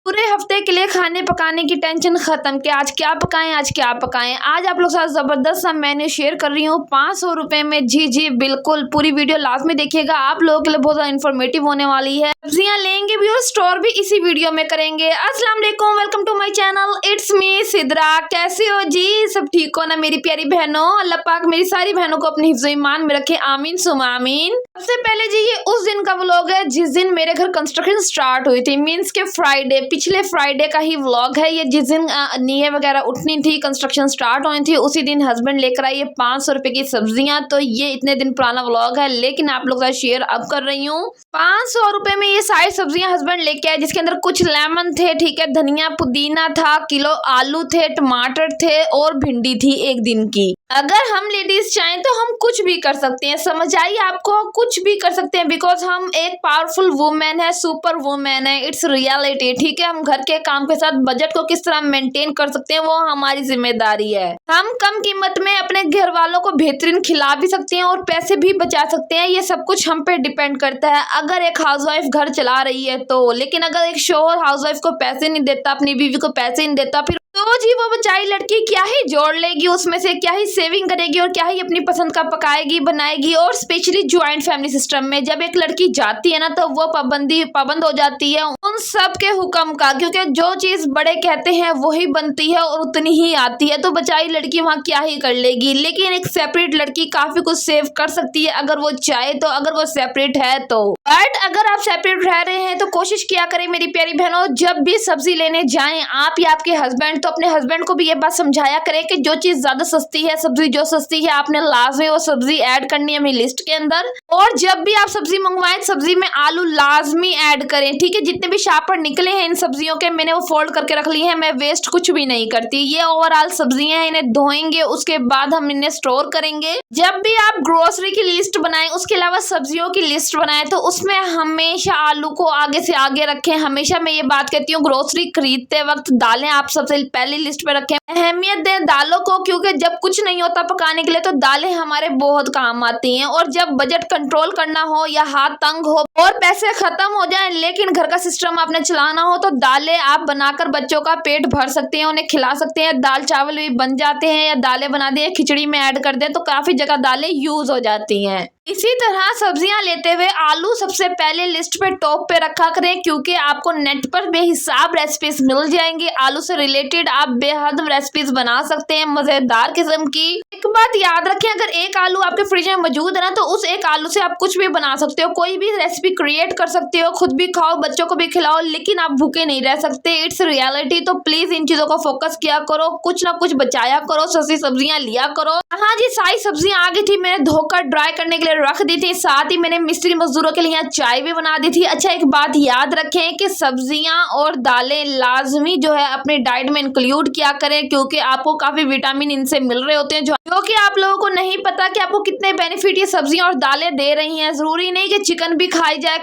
पूरे हफ्ते के लिए खाने पकाने की टेंशन खत्म कि आज क्या पकाएं आज क्या पकाएं। आज आप लोग साथ जबरदस्त सा मेन्यू शेयर कर रही हूँ 500 रुपए में। जी जी बिल्कुल, पूरी वीडियो लास्ट में देखिएगा, आप लोगों के लिए बहुत ज्यादा इन्फॉर्मेटिव होने वाली है। सब्जियां लेंगे भी और स्टोर भी इसी वीडियो में करेंगे। अस्सलाम वालेकुम, welcome to my channel, it's me Sidra. कैसे हो जी, सब ठीक हो ना मेरी प्यारी बहनों। अल्लाह पाक मेरी सारी बहनों को अपनी हिफ्ज़ो ईमान में रखे, आमीन सुमा आमीन। सबसे पहले जी ये उस दिन का व्लॉग है जिस दिन मेरे घर कंस्ट्रक्शन स्टार्ट हुई थी, मीन्स के फ्राइडे, पिछले फ्राइडे का ही व्लॉग है ये। जिस दिन नींव वगैरह उठनी थी, कंस्ट्रक्शन स्टार्ट होनी थी, उसी दिन हस्बैंड लेकर आए 500 रुपए की सब्जियां। तो ये इतने दिन पुराना व्लॉग है, लेकिन आप लोग का शेयर अब कर रही हूँ। 500 रुपए में ये सारी सब्जियां हस्बैंड लेके आए, जिसके अंदर कुछ लेमन थे, ठीक है, धनिया पुदीना था, किलो आलू थे, टमाटर थे और भिंडी थी एक दिन की। अगर हम लेडीज चाहें तो हम कुछ भी कर सकते हैं, समझ आई आपको, कुछ भी कर सकते हैं, बिकॉज हम एक पावरफुल वुमेन है, सुपर वुमेन है, इट्स रियलिटी। ठीक है, हम घर के काम के साथ बजट को किस तरह मेंटेन कर सकते हैं वो हमारी जिम्मेदारी है। हम कम कीमत में अपने घर वालों को बेहतरीन खिला भी सकते हैं और पैसे भी बचा सकते हैं। ये सब कुछ हम पे डिपेंड करता है अगर एक हाउसवाइफ घर चला रही है तो। लेकिन अगर एक शोहर हाउसवाइफ को पैसे नहीं देता, अपनी बीवी को पैसे नहीं देता, फिर तो जी वो बेचारी लड़की क्या ही जोड़ लेगी उसमें से, क्या ही सेविंग करेगी और क्या ही अपनी पसंद का पकाएगी बनाएगी। और स्पेशली ज्वाइंट फैमिली सिस्टम में जब एक लड़की जाती है ना तो वो पाबंद हो जाती है उन सब के हुक्म का, क्योंकि जो चीज बड़े कहते हैं वही बनती है और उतनी ही आती है। तो बेचारी लड़की वहाँ क्या ही कर लेगी। लेकिन एक सेपरेट लड़की काफी कुछ सेव कर सकती है अगर वो चाहे तो, अगर वो सेपरेट है तो। बट अगर आप सेपरेट रह रहे हैं तो कोशिश किया करें मेरी प्यारी बहनों, जब भी सब्जी लेने जाएं आप या आपके हस्बैंड, तो अपने हस्बैंड को भी ये बात समझाया करें कि जो चीज ज्यादा सस्ती है, सब्जी जो सस्ती है, आपने लाजमी वो सब्जी ऐड करनी है अपनी लिस्ट के अंदर। और जब भी आप सब्जी मंगवाएं सब्जी में आलू लाजमी ऐड करें, ठीक है। जितने भी शापर निकले हैं इन सब्जियों के मैंने वो फोल्ड करके रख लिए हैं, मैं वेस्ट कुछ भी नहीं करती। ये ओवरऑल सब्जियां हैं, इन्हें धोएंगे उसके बाद हम इन्हें स्टोर करेंगे। जब भी आप ग्रोसरी की लिस्ट बनाएं, उसके अलावा सब्जियों की लिस्ट बनाएं, तो उसमें हमेशा आलू को आगे से आगे रखें। हमेशा मैं ये बात कहती हूँ ग्रोसरी खरीदते वक्त दालें आप सबसे पहले लिस्ट पे रखें। अहमियत दें दालों को, क्योंकि जब कुछ नहीं होता पकाने के लिए तो दालें हमारे बहुत काम आती हैं। और जब बजट कंट्रोल करना हो या हाथ तंग हो और पैसे खत्म हो जाए लेकिन घर का सिस्टम आपने चलाना हो, तो दालें आप बनाकर बच्चों का पेट भर सकते हैं, उन्हें खिला सकते हैं। दाल चावल भी बन जाते हैं, या दालें बना दें खिचड़ी में ऐड कर दें, तो काफी जगह दालें यूज हो जाती हैं। इसी तरह सब्जियां लेते हुए आलू सबसे पहले लिस्ट पे टॉप पे रखा करें, क्योंकि आपको नेट पर बेहिसाब रेसिपीज मिल जाएंगी। आलू से रिलेटेड आप बेहद रेसिपीज बना सकते हैं मजेदार किस्म की। एक बात याद रखें, अगर एक आलू आपके फ्रिज में मौजूद है ना तो उस एक आलू से आप कुछ भी बना सकते हो, कोई भी रेसिपी क्रिएट कर सकते हो, खुद भी खाओ बच्चों को भी खिलाओ, लेकिन आप भूखे नहीं रह सकते। It's reality. तो प्लीज इन चीजों को फोकस किया करो, कुछ ना कुछ बचाया करो, सस्ती सब्जियां लिया करो। हाँ जी, सारी सब्जियां आ गई थी, मैंने धोकर ड्राई करने के लिए रख दी थी, साथ ही मैंने मिस्त्री मजदूरों के लिए यहाँ चाय भी बना दी थी। अच्छा एक बात याद रखें कि सब्जियां और दालें लाजमी जो है अपने डाइट में इंक्लूड किया करें, क्योंकि आपको काफी विटामिन इनसे मिल रहे होते हैं जो कि आप लोगों को नहीं पता कि आपको कितने बेनिफिट ये सब्जियां और दालें दे रही हैं। जरूरी नहीं कि चिकन भी खाई जाए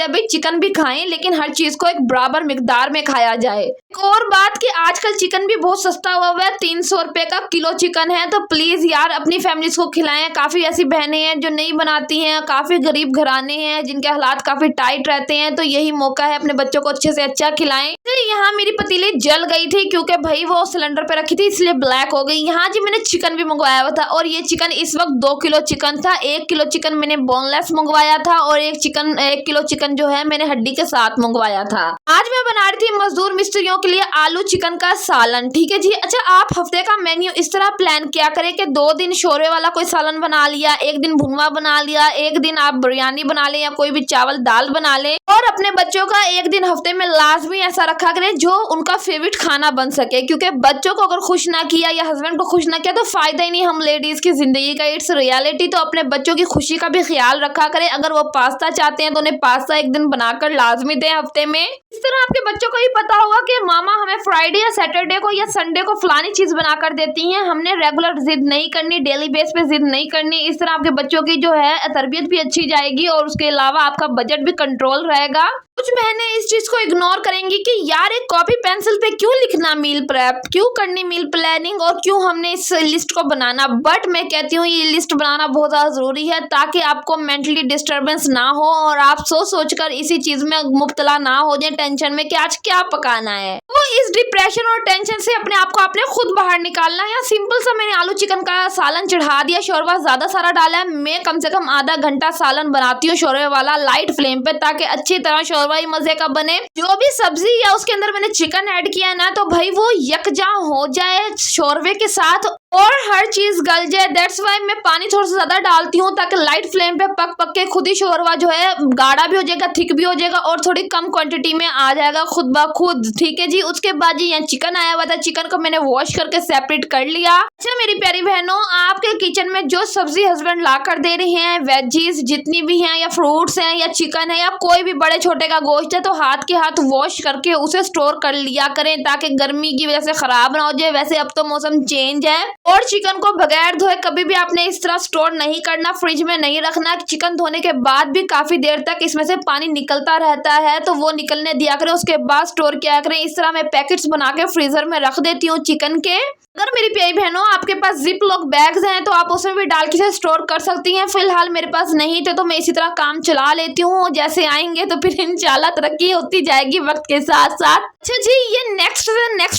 भाई, चिकन भी खाएं लेकिन हर चीज को एक बराबर मिकदार में खाया जाए। एक और बात कि आजकल चिकन भी बहुत सस्ता हुआ है, 300 रुपए का किलो चिकन है। तो प्लीज यार अपनी फैमिलीज को खिलाएं। काफी ऐसी बहनें हैं जो नहीं बनाती हैं, काफी गरीब घराने हैं जिनके हालात काफी टाइट रहते हैं, तो यही मौका है अपने बच्चों को अच्छे से अच्छा खिलाएं। यहाँ मेरी पतीली जल गई थी क्योंकि भाई वो सिलेंडर पे रखी थी इसलिए ब्लैक हो गई। यहाँ जी मैंने चिकन भी मंगवाया हुआ था और ये चिकन इस वक्त 2 किलो चिकन था। 1 किलो चिकन मैंने बोनलेस मंगवाया था और 1 किलो चिकन जो है मैंने हड्डी के साथ मंगवाया था। आज मैं बना रही थी मजदूर मिस्त्रियों के लिए आलू चिकन का सालन, ठीक है जी। अच्छा आप हफ्ते का मेन्यू इस तरह प्लान किया करें कि 2 दिन शोरबे वाला कोई सालन बना लिया, 1 दिन भुनवा बना लिया, 1 दिन आप बिरयानी बना लें या कोई भी चावल दाल बना लें। और अपने बच्चों का 1 दिन हफ्ते में लाजमी ऐसा रखा करें जो उनका फेवरेट खाना बन सके, क्योंकि बच्चों को अगर खुश ना किया या हस्बैंड को खुश ना किया तो फायदा ही नहीं हम लेडीज की जिंदगी का। It's reality. तो अपने बच्चों की खुशी का भी ख्याल रखा करें। अगर वो पास्ता चाहते हैं तो उन्हें पास्ता 1 दिन बनाकर लाजमी दें हफ्ते में। इस तरह आपके बच्चों को ही पता होगा कि मामा हमें फ्राइडे या सैटरडे को या संडे को फलानी चीज बनाकर देती हैं, हमने रेगुलर जिद नहीं करनी, डेली बेस पे जिद नहीं करनी। इस तरह आपके बच्चों बच्चों की जो है तरबियत भी अच्छी जाएगी और उसके अलावा आपका बजट भी कंट्रोल रहेगा। कुछ बहनें इस चीज को इग्नोर करेंगी कि यार एक कॉपी पेंसिल पे क्यों लिखना मील प्रेप, क्यों करनी मील प्लानिंग और क्यों हमने इस लिस्ट को बनाना। बट मैं कहती हूँ ये लिस्ट बनाना बहुत ज्यादा जरूरी है ताकि आपको मेंटली डिस्टर्बेंस ना हो और आप सोच कर इसी चीज में मुब्तला ना हो जाए टेंशन में कि आज क्या पकाना है। वो इस डिप्रेशन और टेंशन से अपने आप को आपने खुद बाहर निकालना है। सिंपल सा मैंने आलू चिकन का सालन चढ़ा दिया, शोरबा ज्यादा सारा डाला है। मैं कम से कम आधा घंटा सालन बनाती हूँ शोरबे वाला लाइट फ्लेम पे ताकि अच्छी तरह शोरबा ही मजे का बने। जो भी सब्जी या उसके अंदर मैंने चिकन ऐड किया है ना तो भाई वो यकजा हो जाए शोरबे के साथ और हर चीज गल जाए। दैट्स वाई मैं पानी थोड़ा सा ज्यादा डालती हूँ ताकि लाइट फ्लेम पे पक पक के खुद ही शोरबा जो है गाढ़ा भी हो जाएगा, थिक भी हो जाएगा और थोड़ी कम क्वांटिटी में आ जाएगा खुद ब खुद। ठीक है जी। उसके बाद जी यहाँ चिकन आया हुआ था, चिकन को मैंने वॉश करके सेपरेट कर लिया। अच्छा मेरी प्यारी बहनों, आपके किचन में जो सब्जी हस्बैंड ला कर दे रहे हैं, वेजीज जितनी भी हैं या फ्रूट्स हैं या चिकन है या कोई भी बड़े छोटे का गोश्त है, तो हाथ के हाथ वॉश करके उसे स्टोर कर लिया करें ताकि गर्मी की वजह से खराब ना हो जाए। वैसे अब तो मौसम चेंज है और चिकन को बगैर धोए कभी भी आपने इस तरह स्टोर नहीं करना, फ्रिज में नहीं रखना। चिकन धोने के बाद भी काफी देर तक इसमें से पानी निकलता रहता है तो वो निकलने दिया करें, उसके बाद स्टोर किया करें। इस तरह मैं पैकेट्स बना के फ्रीजर में रख देती हूँ चिकन के। अगर मेरी प्यारी बहनों आपके पास जिप लॉक बैग्स हैं तो आप उसमें भी डाल के इसे स्टोर कर सकती हैं। फिलहाल मेरे पास नहीं थे तो मैं इसी तरह काम चला लेती हूँ, जैसे आएंगे तो फिर इंशाल्लाह तरक्की होती जाएगी वक्त के साथ साथ। अच्छा जी, ये नेक्स्ट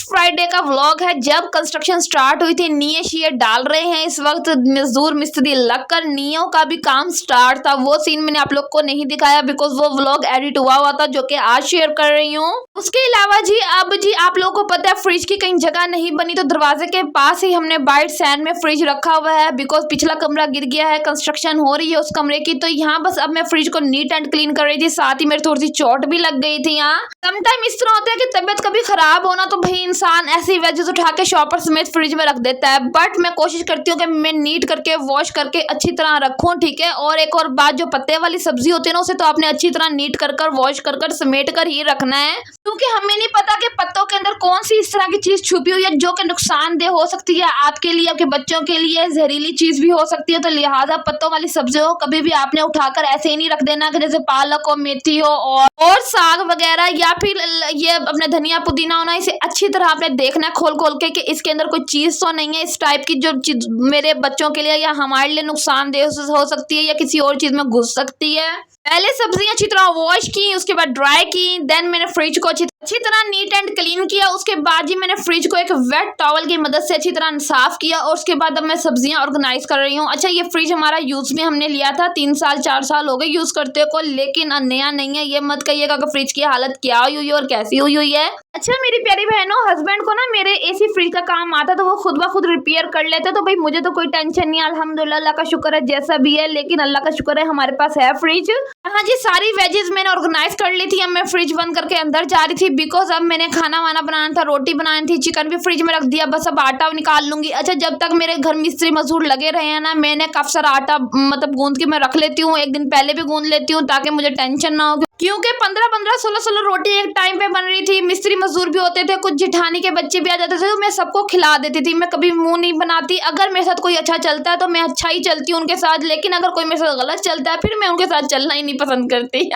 फ्राइडे का व्लॉग है जब कंस्ट्रक्शन स्टार्ट हुई थी। नीये शीये डाल रहे हैं इस वक्त मजदूर मिस्त्री लगकर, नीयों का भी काम स्टार्ट था। वो सीन मैंने आप लोग को नहीं दिखाया बिकॉज वो व्लॉग एडिट हुआ था जो कि आज शेयर कर रही हूँ। उसके अलावा जी अब जी आप लोगों को पता है फ्रिज की कहीं जगह नहीं बनी तो दरवाजे के पास ही हमने बाइट सैंड में फ्रिज रखा हुआ है बिकॉज पिछला कमरा गिर गया है, कंस्ट्रक्शन हो रही है उस कमरे की। तो यहाँ बस अब मैं फ्रिज को नीट एंड क्लीन कर रही थी, साथ ही मेरी थोड़ी सी चोट भी लग गई थी। यहाँ समटाइम इस तरह होता है कि तबियत कभी खराब होना तो भाई इंसान ऐसी वेजेस उठा के शॉपर समेत फ्रिज में रख देता है। बट मैं कोशिश करती हूँ कि मैं नीट करके वॉश करके अच्छी तरह रखूँ। ठीक है। और एक और बात, जो पत्ते वाली सब्जी होती है ना उसे तो आपने अच्छी तरह नीट कर वॉश कर समेट कर ही रखना है क्योंकि हमें नहीं पता कि पत्तों के अंदर कौन सी इस तरह की चीज छुपी हुई है जो कि नुकसानदेह हो सकती है आपके लिए, आपके बच्चों के लिए जहरीली चीज भी हो सकती है। तो लिहाजा पत्तों वाली सब्जियों कभी भी आपने उठाकर ऐसे ही नहीं रख देना कि जैसे पालक हो, मेथी हो और साग वगैरह या फिर ये अपने धनिया पुदीना होना, इसे अच्छी तरह आपने देखना है खोल के कि इसके अंदर कोई चीज तो नहीं है इस टाइप की जो चीज मेरे बच्चों के लिए या हमारे लिए नुकसानदेह हो सकती है या किसी और चीज में घुस सकती है। पहले सब्जियां अच्छी तरह वॉश की, उसके बाद ड्राई की, देन मैंने फ्रिज को अच्छी तरह नीट एंड क्लीन किया। उसके बाद जी मैंने फ्रिज को एक वेट टॉवल की मदद से अच्छी तरह साफ किया और उसके बाद अब मैं सब्जियां ऑर्गेनाइज कर रही हूँ। अच्छा ये फ्रिज हमारा यूज में हमने लिया था 3 साल 4 साल हो गए यूज करते को, लेकिन नया नहीं है। ये मत कहिएगा कि फ्रिज की हालत क्या हुई और कैसी हुई है। अच्छा मेरी प्यारी बहनों, हस्बैंड को ना मेरे एसी फ्रिज का काम आता तो वो खुद ब खुद रिपेयर कर लेते, तो भाई मुझे तो कोई टेंशन नहीं है अल्हम्दुलिल्लाह, अल्लाह का शुक्र है जैसा भी है। लेकिन अल्लाह का शुक्र है हमारे पास है फ्रिज। हाँ जी, सारी वेजेस मैंने ऑर्गेनाइज कर ली थी। अब मैं फ्रिज बंद करके अंदर जा रही थी बिकॉज अब मैंने खाना वाना बनाना था, रोटी बनानी थी, चिकन भी फ्रिज में रख दिया, बस अब आटा निकाल लूंगी। अच्छा जब तक मेरे घर मिस्त्री मजदूर लगे रहे हैं ना, मैंने काफी सारा आटा मतलब गूंद के मैं रख लेती हूँ, एक दिन पहले भी गूंद लेती हूँ ताकि मुझे टेंशन ना हो क्योंकि 15-15 16-16 रोटी एक टाइम पे बन रही थी। मिस्त्री मजदूर भी होते थे, कुछ जिठानी के बच्चे भी आ जाते थे तो मैं सबको खिला देती थी। मैं कभी मुंह नहीं बनाती। अगर मेरे साथ कोई अच्छा चलता है तो मैं अच्छा ही चलती हूँ उनके साथ, लेकिन अगर कोई मेरे साथ गलत चलता है फिर मैं उनके साथ चलना ही नहीं पसंद करती।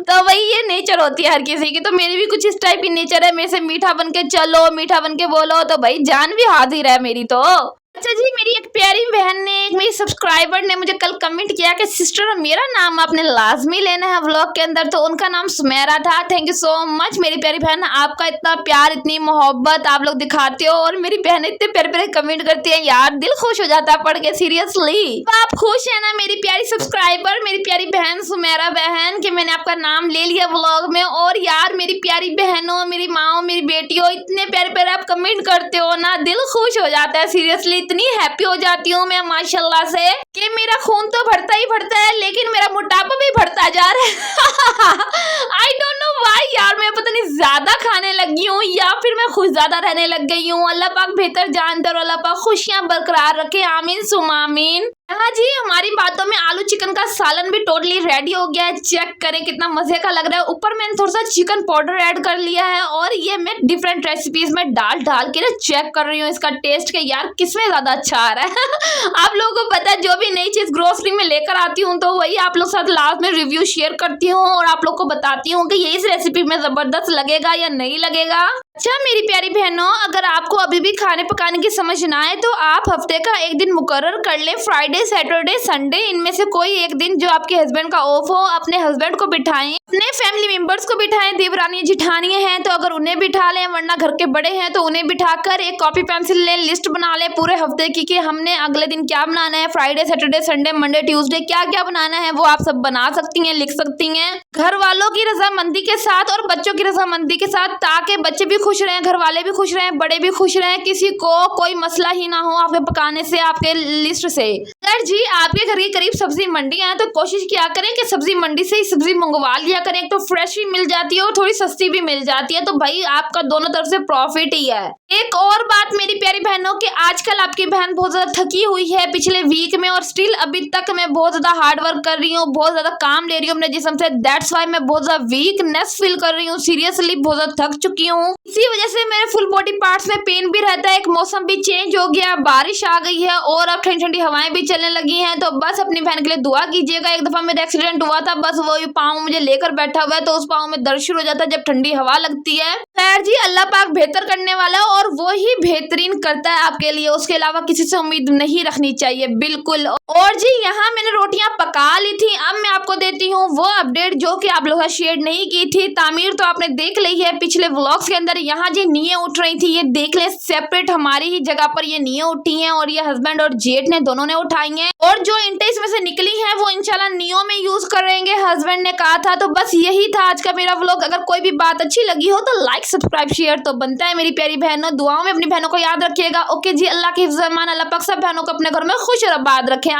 तो वही ये नेचर होती है हर किसी की। तो मेरी भी कुछ इस टाइप की नेचर है, मेरे से मीठा बन के चलो, मीठा बन के बोलो तो भाई जान भी हाजिर है मेरी तो। अच्छा जी, मेरी एक प्यारी बहन ने, एक मेरी सब्सक्राइबर ने मुझे कल कमेंट किया कि सिस्टर मेरा नाम आपने लाजमी लेना है व्लॉग के अंदर, तो उनका नाम सुमेरा था। थैंक यू सो मच मेरी प्यारी बहन, आपका इतना प्यार इतनी मोहब्बत आप लोग दिखाते हो और मेरी बहन इतने प्यारे प्यारे कमेंट करती है, यार दिल खुश हो जाता है पढ़ के सीरियसली। तो आप खुश है ना मेरी प्यारी सब्सक्राइबर, मेरी प्यारी बहन सुमेरा बहन, कि मैंने आपका नाम ले लिया व्लॉग में। और यार मेरी प्यारी बहनों, मेरी माँ, मेरी बेटियों, इतने प्यारे प्यारे आप कमेंट करते हो ना, दिल खुश हो जाता है सीरियसली। इतनी हैप्पी हो जाती हूँ मैं माशाल्लाह से कि मेरा खून तो बढ़ता ही बढ़ता है लेकिन मेरा मोटापा भी बढ़ता जा रहा है। आई डोंट नो व्हाई यार, मैं पता नहीं ज्यादा खाने लगी हूँ या फिर मैं खुश ज्यादा रहने लग गई हूँ। अल्लाह पाक बेहतर जानता और अल्लाह पाक खुशियां बरकरार रखे, आमीन सुम आमीन। हाँ जी, हमारी बातों में आलू चिकन का सालन भी टोटली रेडी हो गया है। चेक करें कितना मजे का लग रहा है। ऊपर मैंने थोड़ा सा चिकन पाउडर ऐड कर लिया है और ये मैं डिफरेंट रेसिपीज में डाल के ना चेक कर रही हूँ इसका टेस्ट के यार किसमें ज्यादा अच्छा आ रहा है। आप लोगों को पता है जो भी नई चीज ग्रोसरी में लेकर आती हूँ तो वही आप लोग साथ लास्ट में रिव्यू शेयर करती हूँ और आप लोग को बताती हूँ कि ये इस रेसिपी में जबरदस्त लगेगा या नहीं लगेगा। अच्छा मेरी प्यारी बहनों, अगर आपको अभी भी खाने पकाने की समझ ना आए तो आप हफ्ते का एक दिन मुकर्रर कर ले, फ्राइडे सैटरडे संडे, इनमें से कोई एक दिन जो आपके हस्बैंड का ऑफ हो, अपने हस्बैंड को बिठाएं, अपने फैमिली मेंबर्स को बिठाएं, देवरानी जिठानियां हैं तो अगर उन्हें बिठा लें, वरना घर के बड़े हैं तो उन्हें बिठाकर एक कॉपी पेंसिल लें, लिस्ट बना लें पूरे हफ्ते की कि हमने अगले दिन क्या बनाना है, Friday Saturday Sunday Monday Tuesday क्या क्या बनाना है वो आप सब बना सकती हैं, लिख सकती हैं, घर वालों की रजामंदी के साथ और बच्चों की रजामंदी के साथ, ताकि बच्चे भी खुश रहें, घर वाले भी खुश रहें, बड़े भी खुश रहें, किसी को कोई मसला ही ना हो आपके पकाने से, आपके लिस्ट से। अगर जी आपके घर के करीब सब्जी मंडियां हैं तो कोशिश किया करें कि सब्जी मंडी से ही सब्जी मंगवा लिया करें। एक तो फ्रेश भी मिल जाती है और थोड़ी सस्ती भी मिल जाती है, तो भाई आपका दोनों तरफ से प्रॉफिट ही है। एक और बात मेरी प्यारी बहनों कि आजकल आपकी बहन बहुत ज्यादा थकी हुई है पिछले वीक में और स्टिल अभी तक मैं बहुत ज्यादा हार्ड वर्क कर रही हूँ, बहुत ज्यादा काम ले रही हूँ अपने जिस्म से, दैट्स व्हाई मैं बहुत ज्यादा वीकनेस फील कर रही हूँ, सीरियसली बहुत ज्यादा थक चुकी हूँ। इसी वजह से मेरे फुल बॉडी पार्ट्स में पेन भी रहता है। एक मौसम भी चेंज हो गया, बारिश आ गई है और अब ठंडी ठंडी हवाएं भी चलने लगी हैं, तो बस अपनी बहन के लिए दुआ कीजिएगा। एक दफा मेरा एक्सीडेंट हुआ था, बस वो पाँव मुझे लेकर बैठा हुआ है तो उस पाँव में दर्द शुरू हो जाता है जब ठंडी हवा लगती है। खैर जी अल्लाह पाक बेहतर करने वाला है और वो ही बेहतरीन करता है आपके लिए, उसके अलावा किसी से उम्मीद नहीं रखनी चाहिए बिल्कुल। और जी यहाँ मैंने रोटियां पका ली थी, अब मैं आपको देती हूँ वो अपडेट जो कि आप लोगों से शेयर नहीं की थी। तामीर तो आपने देख ली है पिछले व्लॉग्स के अंदर। यहाँ जी नींवें उठ रही थी, ये देख ले सेपरेट हमारी ही जगह पर ये नींवें उठी हैं और ये हस्बैंड और जेठ ने दोनों ने उठाई हैं और जो इंटे इसमें से निकली है वो इंशाल्लाह नींवों में यूज करेंगे, हस्बैंड ने कहा था। तो बस यही था आज का मेरा व्लॉग। अगर कोई भी बात अच्छी लगी हो तो लाइक सब्सक्राइब शेयर तो बनता है मेरी प्यारी बहनों। दुआओं में अपनी बहनों को याद रखिएगा। ओके जी, अल्लाह के हिफ्ज़-ए-मान, अल्लाह पाक सब बहनों को अपने घर में खुश और आबाद रखें।